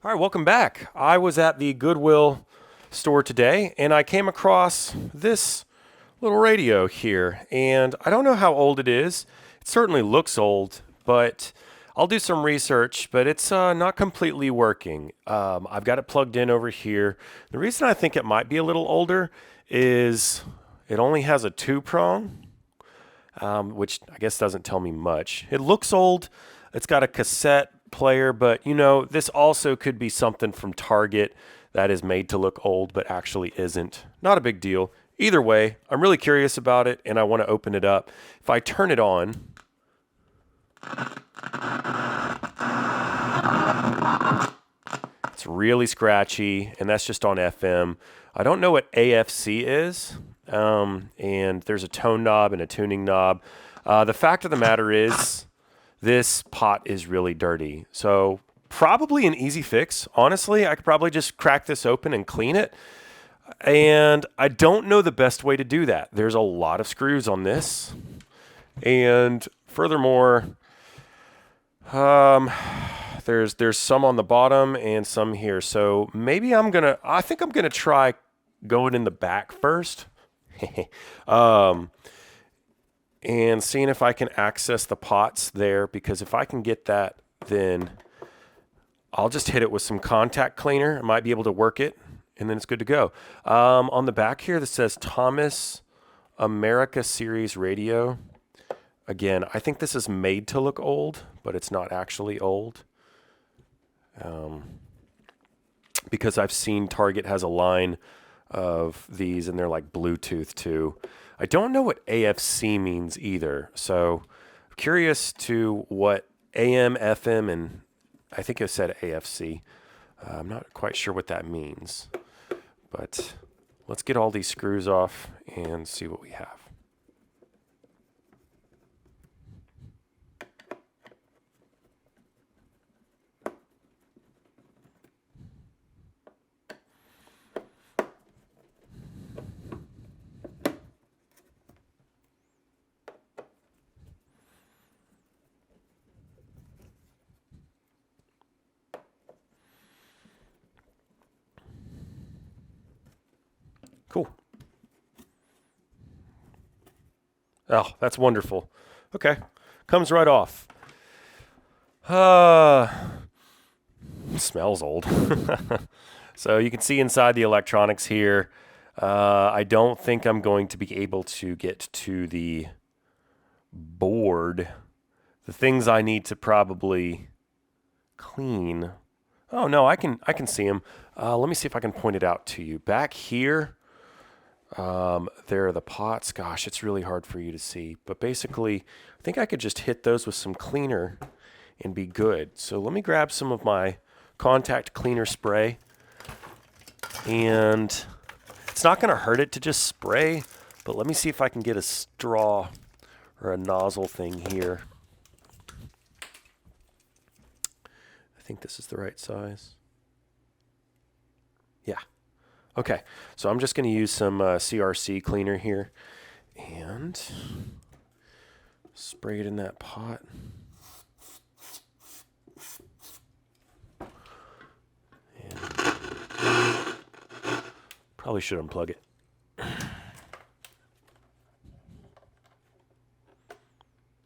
All right, welcome back. I was at the Goodwill store today and I came across this little radio here. And I don't know how old it is. It certainly looks old, but I'll do some research, but it's not completely working. I've got it plugged in over here. The reason I think it might be a little older is it only has a two prong, which I guess doesn't tell me much. It looks old. It's got a cassette player, but this also could be something from Target that is made to look old, but actually isn't. Not a big deal. Either way, I'm really curious about it and I want to open it up. If I turn it on, it's really scratchy, and that's just on FM. I don't know what AFC is, and there's a tone knob and a tuning knob. The fact of the matter is, this pot is really dirty. So probably an easy fix. Honestly, I could probably just crack this open and clean it. And I don't know the best way to do that. There's a lot of screws on this. And furthermore, there's some on the bottom and some here. So maybe I think I'm gonna try going in the back first. And seeing if I can access the pots there, because if I can get that, then I'll just hit it with some contact cleaner. I might be able to work it, and then it's good to go. On the back here, that says Thomas America Series Radio. Again, I think this is made to look old, but it's not actually old. Because I've seen Target has a line of these, and they're like Bluetooth too. I don't know what AFC means either, so I'm curious to what AM, FM, and I think it said AFC. I'm not quite sure what that means, but let's get all these screws off and see what we have. Cool. Oh, that's wonderful. Okay. Comes right off. Smells old. So you can see inside the electronics here. I don't think I'm going to be able to get to the board. The things I need to probably clean. Oh no, I can see them. Let me see if I can point it out to you. Back here, there are the pots. Gosh, it's really hard for you to see. But basically, I think I could just hit those with some cleaner and be good. So let me grab some of my contact cleaner spray. And it's not going to hurt it to just spray, but let me see if I can get a straw or a nozzle thing here. I think this is the right size. Yeah. Okay, so I'm just going to use some CRC cleaner here and spray it in that pot. And probably should unplug it.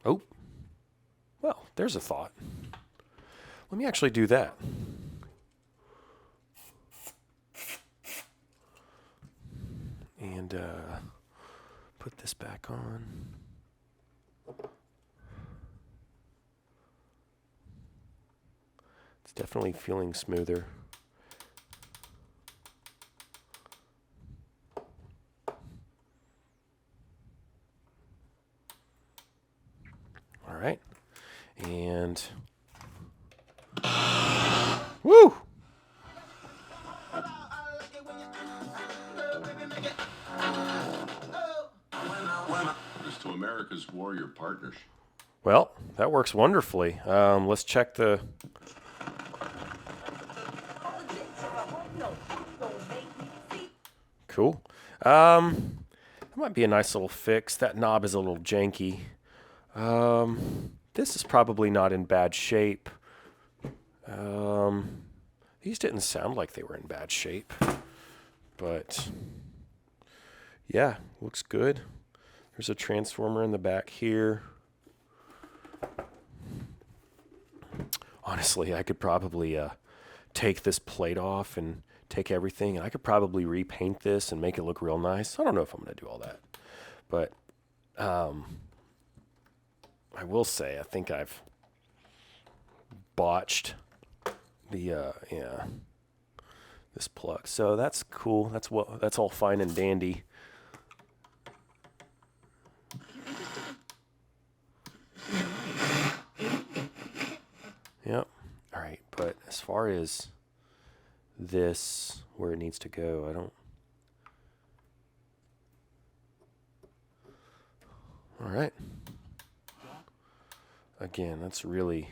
Oh, well, there's a thought. Let me actually do that. And put this back on. It's definitely feeling smoother. All right. And woo! To America's warrior partners. Well, that works wonderfully. Let's check the... Cool. That might be a nice little fix. That knob is a little janky. This is probably not in bad shape. These didn't sound like they were in bad shape, but yeah, looks good. There's a transformer in the back here. Honestly, I could probably take this plate off and take everything, and I could probably repaint this and make it look real nice. I don't know if I'm going to do all that, but I will say I think I've botched the this plug. So that's cool. That's all fine and dandy. Yep. All right, but as far as this, where it needs to go, I don't. All right. Again, that's really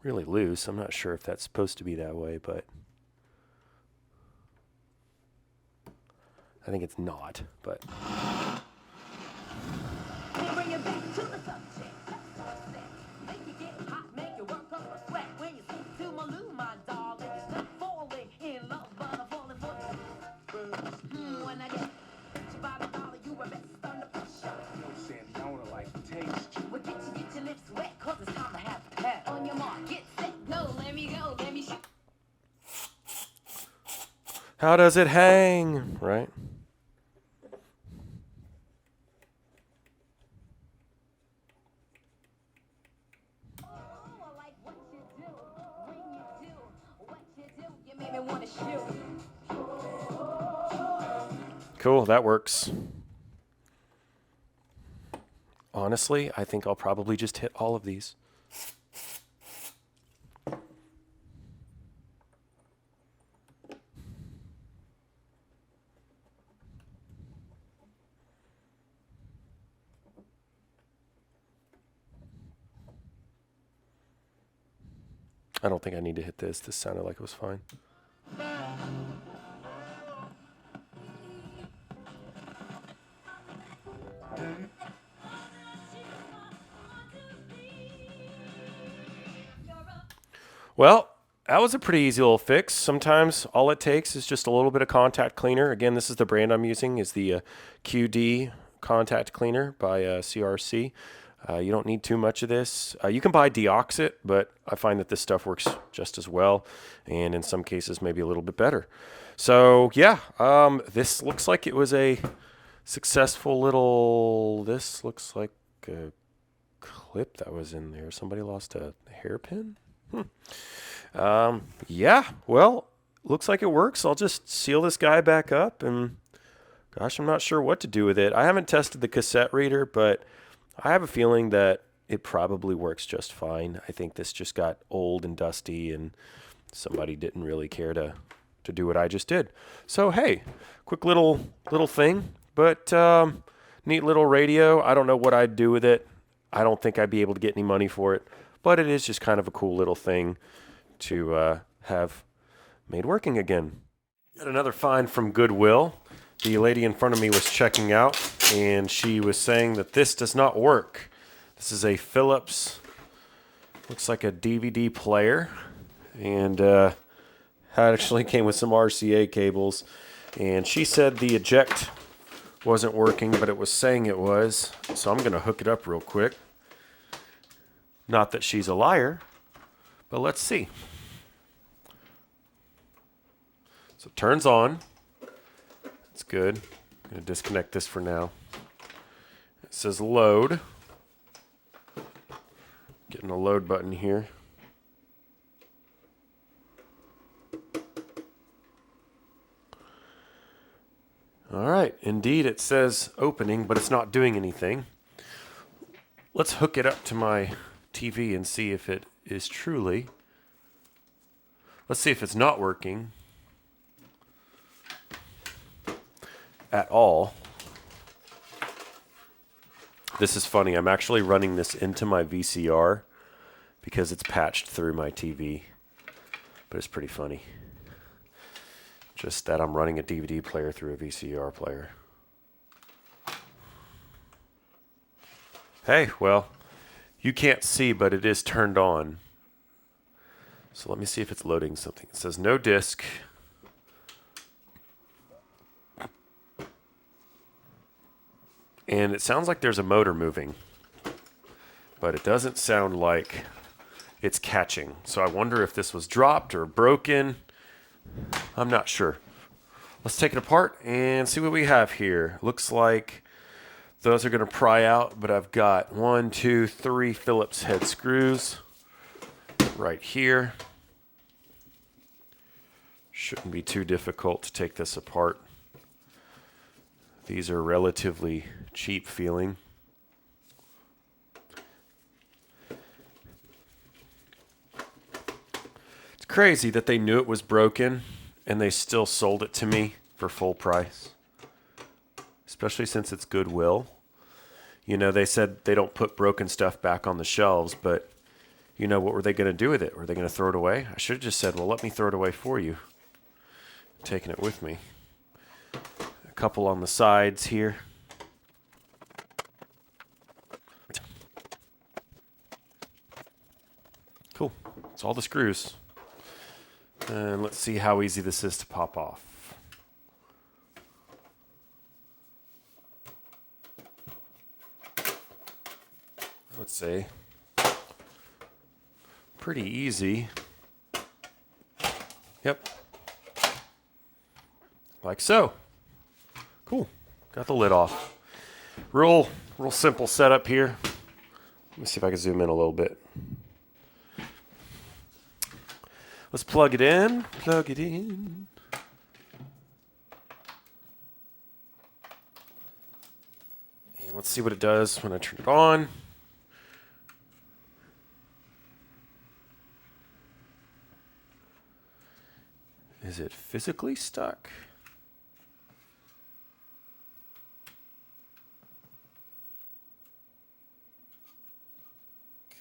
loose. I'm not sure if that's supposed to be that way, but I think it's not, but. How does it hang, right? Cool, that works. Honestly, I think I'll probably just hit all of these. I don't think I need to hit this. This sounded like it was fine. Well, that was a pretty easy little fix. Sometimes all it takes is just a little bit of contact cleaner. Again, this is the brand I'm using, is the QD contact cleaner by CRC. You don't need too much of this. You can buy deoxit, but I find that this stuff works just as well, and in some cases maybe a little bit better. So yeah, this looks like it was a successful little. This looks like a clip that was in there. Somebody lost a hairpin. Yeah, well, looks like it works. I'll just seal this guy back up, and gosh, I'm not sure what to do with it. I haven't tested the cassette reader, but I have a feeling that it probably works just fine. I think this just got old and dusty, and somebody didn't really care to do what I just did. So hey, quick little thing, but neat little radio. I don't know what I'd do with it. I don't think I'd be able to get any money for it, but it is just kind of a cool little thing to have made working again. Got another find from Goodwill. The lady in front of me was checking out, and she was saying that this does not work. This is a Phillips, looks like a DVD player, and actually came with some RCA cables. And she said the eject wasn't working, but it was saying it was. So I'm going to hook it up real quick. Not that she's a liar, but let's see. So it turns on. It's good. I'm going to disconnect this for now. It says load. Getting a load button here. All right, indeed it says opening, but it's not doing anything. Let's hook it up to my TV and see if it is truly. Let's see if it's not working at all. This is funny. I'm actually running this into my VCR because it's patched through my TV, but it's pretty funny. Just that I'm running a DVD player through a VCR player. Hey, well, you can't see, but it is turned on. So let me see if it's loading something. It says no disk. And it sounds like there's a motor moving, but it doesn't sound like it's catching. So I wonder if this was dropped or broken. I'm not sure. Let's take it apart and see what we have here. Looks like those are going to pry out, but I've got 1, 2, 3 Phillips head screws right here. Shouldn't be too difficult to take this apart. These are relatively cheap feeling. It's crazy that they knew it was broken and they still sold it to me for full price, especially since it's Goodwill. You know, they said they don't put broken stuff back on the shelves, but you know, what were they going to do with it? Were they going to throw it away? I should have just said, well, let me throw it away for you. Taking it with me. A couple on the sides here. Cool. It's all the screws. And let's see how easy this is to pop off. I would say pretty easy. Yep. Like so. Cool. Got the lid off. Real simple setup here. Let me see if I can zoom in a little bit. Let's plug it in. Plug it in. And let's see what it does when I turn it on. Is it physically stuck?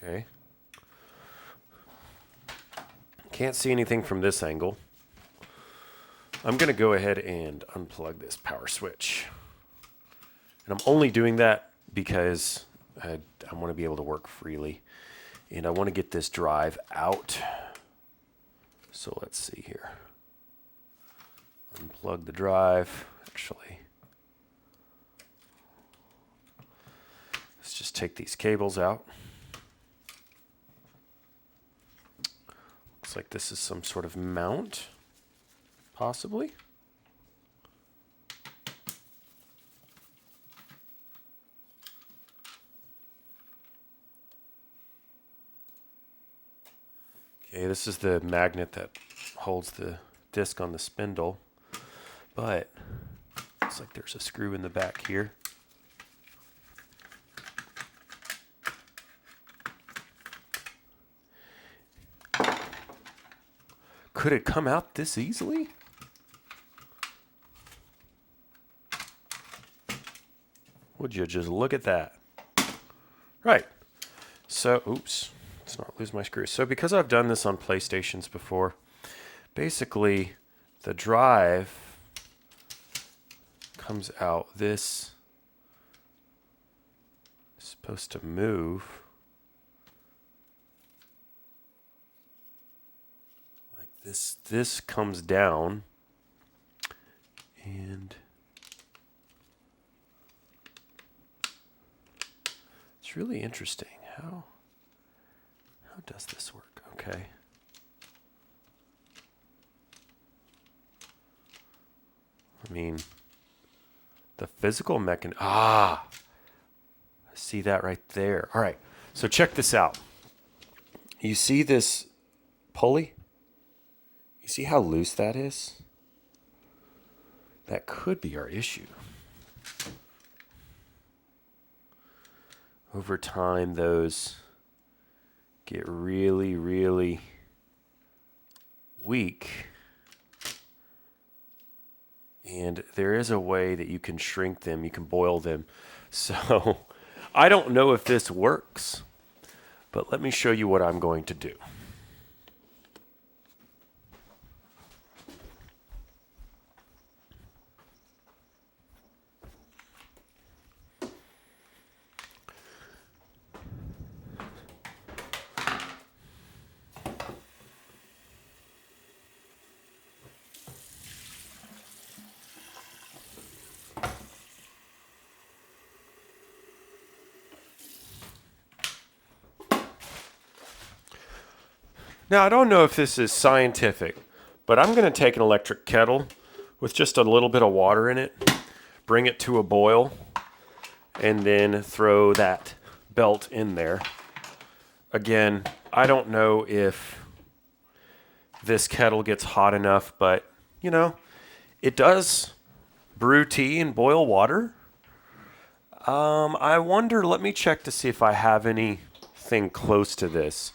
Okay. Can't see anything from this angle. I'm going to go ahead and unplug this power switch. And I'm only doing that because I want to be able to work freely. And I want to get this drive out. So let's see here. Unplug the drive. Actually, let's just take these cables out. Looks like this is some sort of mount, possibly. Okay, this is the magnet that holds the disc on the spindle, but looks like there's a screw in the back here. Could it come out this easily? Would you just look at that? Right. So, oops. Let's not lose my screws. So because I've done this on PlayStations before, basically the drive comes out. This is supposed to move. This comes down, and it's really interesting. How does this work? Okay. I mean, the physical mechanism. I see that right there. All right. So check this out. You see this pulley? You see how loose that is? That could be our issue. Over time, those get really, really weak. And there is a way that you can shrink them. You can boil them. So I don't know if this works, but let me show you what I'm going to do. Now, I don't know if this is scientific, but I'm going to take an electric kettle with just a little bit of water in it, bring it to a boil, and then throw that belt in there. Again, I don't know if this kettle gets hot enough, but, it does brew tea and boil water. I wonder, let me check to see if I have anything close to this.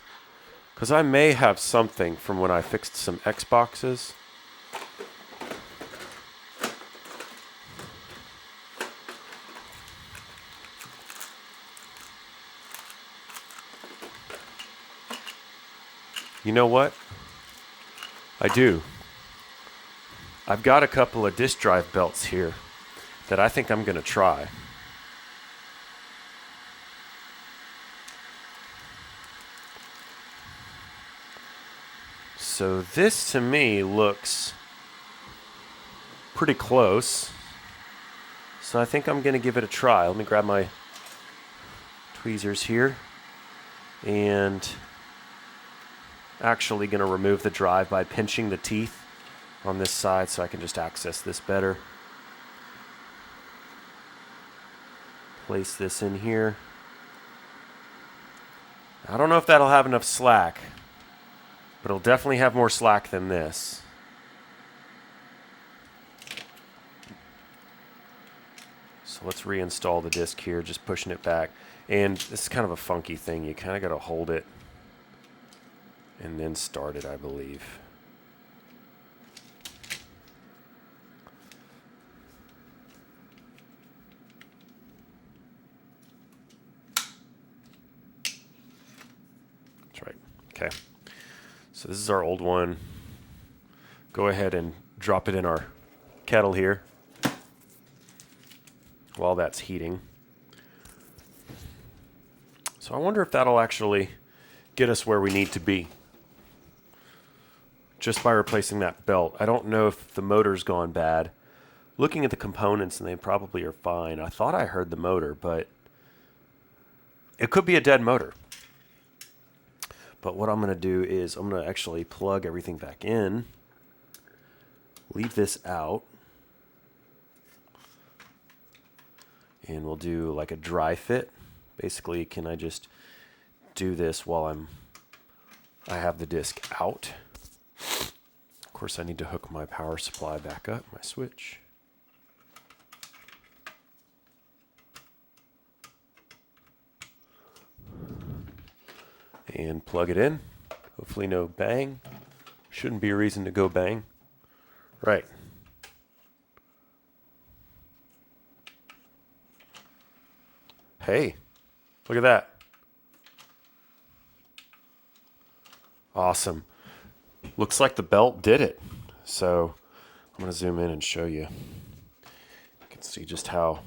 Because I may have something from when I fixed some Xboxes. You know what? I do. I've got a couple of disk drive belts here that I think I'm going to try. So this to me looks pretty close. So I think I'm going to give it a try. Let me grab my tweezers here and actually going to remove the drive by pinching the teeth on this side so I can just access this better. Place this in here. I don't know if that'll have enough slack, but it'll definitely have more slack than this. So let's reinstall the disc here, just pushing it back. And this is kind of a funky thing. You kind of got to hold it and then start it, I believe. That's right. Okay. So this is our old one. Go ahead and drop it in our kettle here while that's heating. So I wonder if that'll actually get us where we need to be just by replacing that belt. I don't know if the motor's gone bad. Looking at the components, and they probably are fine. I thought I heard the motor, but it could be a dead motor. But what I'm going to do is I'm going to actually plug everything back in, leave this out, and we'll do like a dry fit. Basically, can I just do this while I have the disc out? Of course, I need to hook my power supply back up, my switch. And plug it in. Hopefully no bang. Shouldn't be a reason to go bang. Right. Hey, look at that. Awesome. Looks like the belt did it. So I'm going to zoom in and show you. You can see just how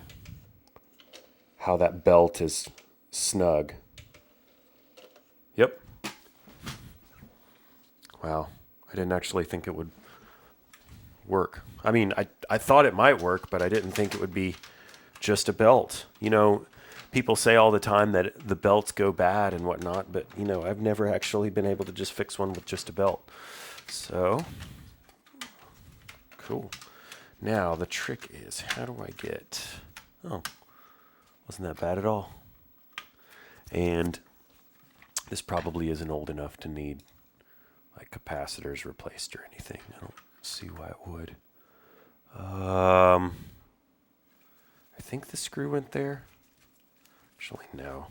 that belt is snug. Yep. Wow. I didn't actually think it would work. I mean, I thought it might work, but I didn't think it would be just a belt. People say all the time that the belts go bad and whatnot, but, I've never actually been able to just fix one with just a belt. So, cool. Now, the trick is, how do I get... Oh, wasn't that bad at all. And this probably isn't old enough to need, like, capacitors replaced or anything. I don't see why it would. I think the screw went there. Actually, no.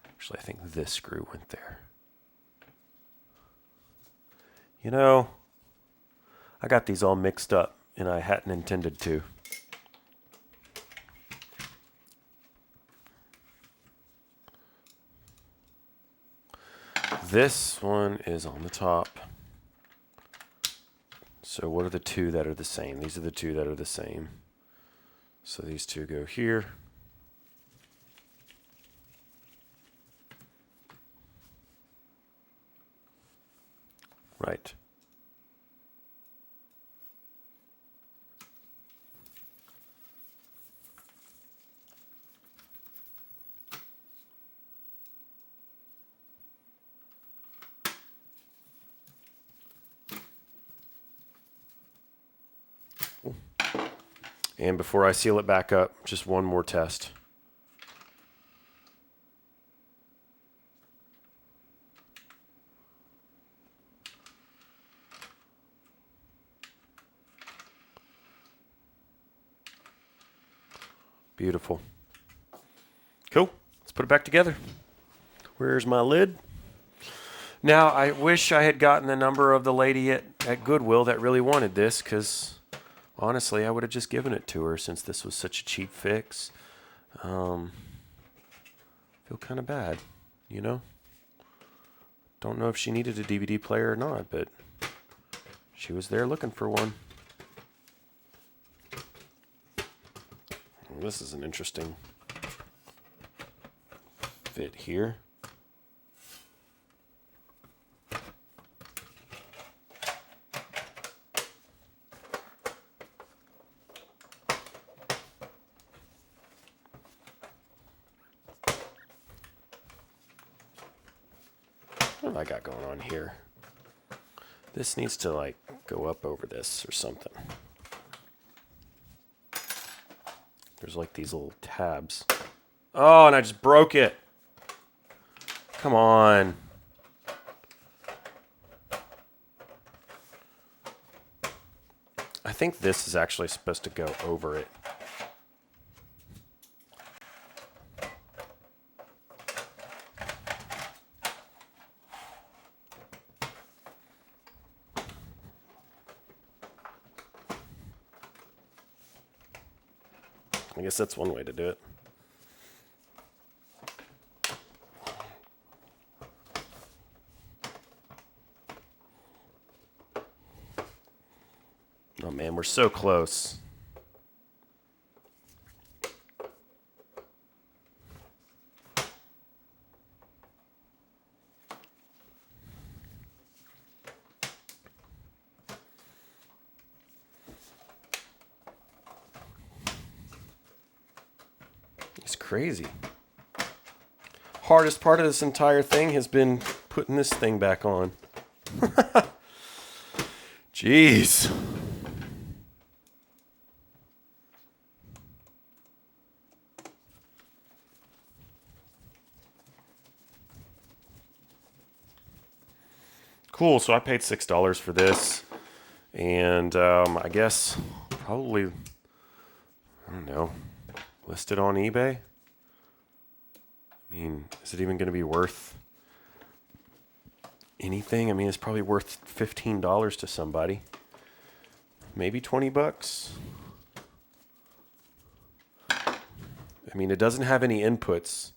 Actually, I think this screw went there. I got these all mixed up, and I hadn't intended to. This one is on the top. So what are the two that are the same? These are the two that are the same. So these two go here. Right. And before I seal it back up, just one more test. Beautiful. Cool. Let's put it back together. Where's my lid? Now, I wish I had gotten the number of the lady at Goodwill that really wanted this, because honestly, I would have just given it to her since this was such a cheap fix. Feel kind of bad, you know? Don't know if she needed a DVD player or not, but she was there looking for one. This is an interesting fit here. What have I got going on here? This needs to like go up over this or something. There's like these little tabs. Oh, and I just broke it. Come on. I think this is actually supposed to go over it. I guess that's one way to do it. Oh man, we're so close. It's crazy. Hardest part of this entire thing has been putting this thing back on. Jeez. Cool, so I paid $6 for this, and I guess probably, I don't know, list it on eBay? I mean, is it even going to be worth anything? I mean, it's probably worth $15 to somebody. Maybe 20 bucks. I mean, it doesn't have any inputs.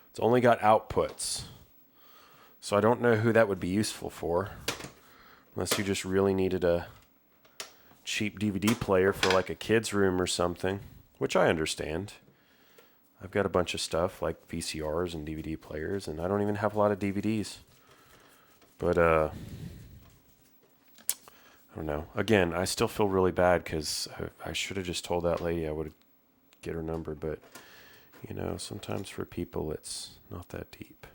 It's only got outputs. So I don't know who that would be useful for. Unless you just really needed a cheap DVD player for like a kid's room or something. Which I understand. I've got a bunch of stuff like VCRs and DVD players, and I don't even have a lot of DVDs. But, I don't know. Again, I still feel really bad because I should have just told that lady I would get her number. But, you know, sometimes for people it's not that deep.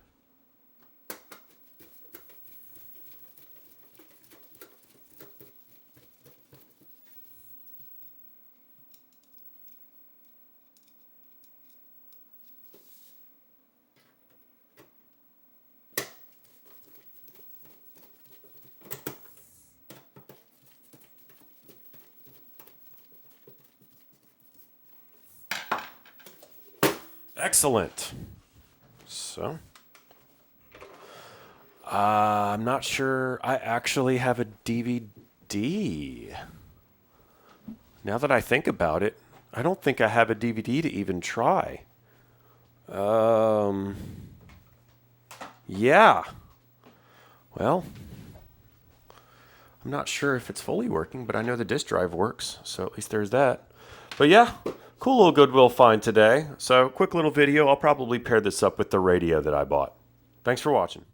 Excellent. So, I'm not sure I actually have a DVD. Now that I think about it, I don't think I have a DVD to even try. Yeah. Well, I'm not sure if it's fully working, but I know the disk drive works, so at least there's that. But yeah, cool little Goodwill find today. So, quick little video. I'll probably pair this up with the radio that I bought. Thanks for watching.